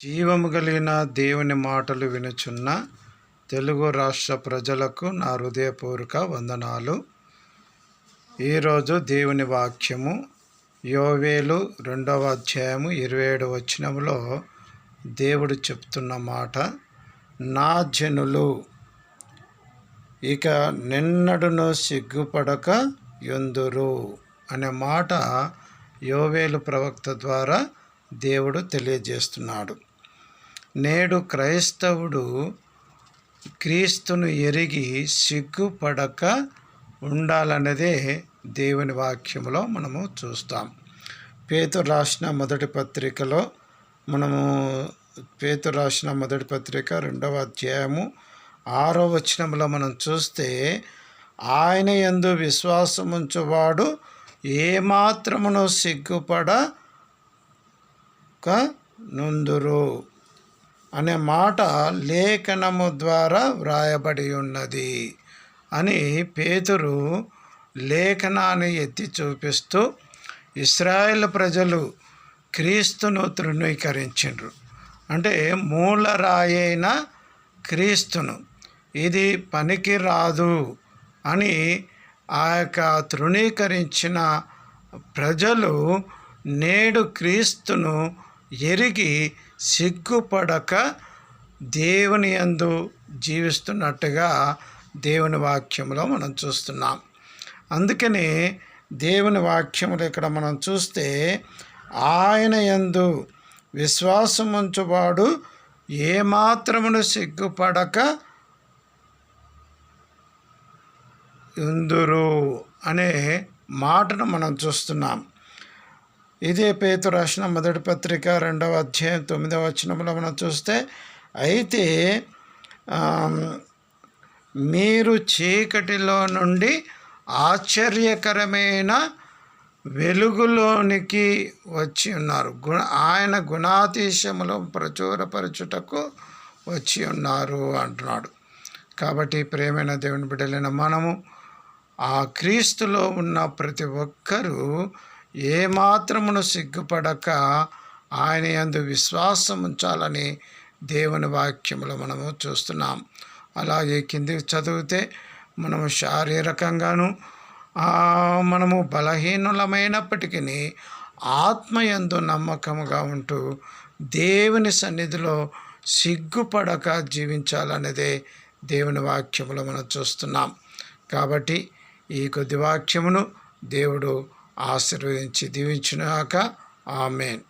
జీవము కలిగిన దేవుని మాటలు వినుచున్న తెలుగు రాష్ట్ర ప్రజలకు నా హృదయపూర్వక వందనాలు. ఈరోజు దేవుని వాక్యము యోవేలు 2వ అధ్యాయము 27వ వచనములో దేవుడు చెప్తున్న మాట, నా జనులు ఇక నిన్నడును సిగ్గుపడక యుందురు అనే మాట యోవేలు ప్రవక్త ద్వారా దేవుడు తెలియజేస్తున్నాడు. నేడు క్రైస్తవుడు క్రీస్తును ఎరిగి సిగ్గుపడక ఉండాలన్నదే దేవుని వాక్యములో మనము చూస్తాం. పేతురు రాసిన మొదటి పత్రికలో పేతురు రాసిన మొదటి పత్రిక 2వ అధ్యాయము 6వ వచనంలో మనం చూస్తే, ఆయన యందు విశ్వాసముంచువాడు ఏమాత్రమును సిగ్గుపడక నుందురు అనే మాట లేఖనము ద్వారా వ్రాయబడి ఉన్నది అని పేతురు లేఖనాన్ని ఎత్తి చూపిస్తూ, ఇశ్రాయేల్ ప్రజలు క్రీస్తును తృణీకరించిండ్రు. అంటే మూలరాయైన క్రీస్తును ఇది పనికి రాదు అని ఆ యొక్క తృణీకరించిన ప్రజలు నేడు క్రీస్తును ఎరిగి సిగ్గుపడక దేవుని యందు జీవిస్తున్నట్టుగా దేవుని వాక్యంలో మనం చూస్తున్నాం. అందుకని దేవుని వాక్యములు ఇక్కడ మనం చూస్తే, ఆయన యందు విశ్వాసముంచువాడు ఏమాత్రమును సిగ్గుపడక యుందురు అనే మాటను మనం చూస్తున్నాం. ఇదే పేతురు రాసిన మొదటి పత్రిక 2వ అధ్యాయం 9వ వచనంలో మనం చూస్తే, అయితే మీరు చీకటిలో నుండి ఆశ్చర్యకరమైన వెలుగులోనికి వచ్చి ఉన్నారు, ఆయన గుణాతిశయములో ప్రచురపరచుటకు వచ్చి ఉన్నారు అంటున్నాడు. కాబట్టి ప్రేమైన దేవుని బిడ్డలైన మనము ఆ క్రీస్తులో ఉన్న ప్రతి ఒక్కరూ ఏమాత్రమును సిగ్గుపడక ఆయన యందు విశ్వాసం ఉంచాలని దేవుని వాక్యములో మనము చూస్తున్నాం. అలాగే కిందికి చదివితే మనము శారీరకంగాను మనము బలహీనులమైనప్పటికీ ఆత్మయందు నమ్మకముగా ఉంటూ దేవుని సన్నిధిలో సిగ్గుపడక జీవించాలనేదే దేవుని వాక్యములో మనం చూస్తున్నాం. కాబట్టి ఈ కొద్ది వాక్యమును దేవుడు ఆశీర్వదించి దీవించుగాక. ఆమేన్.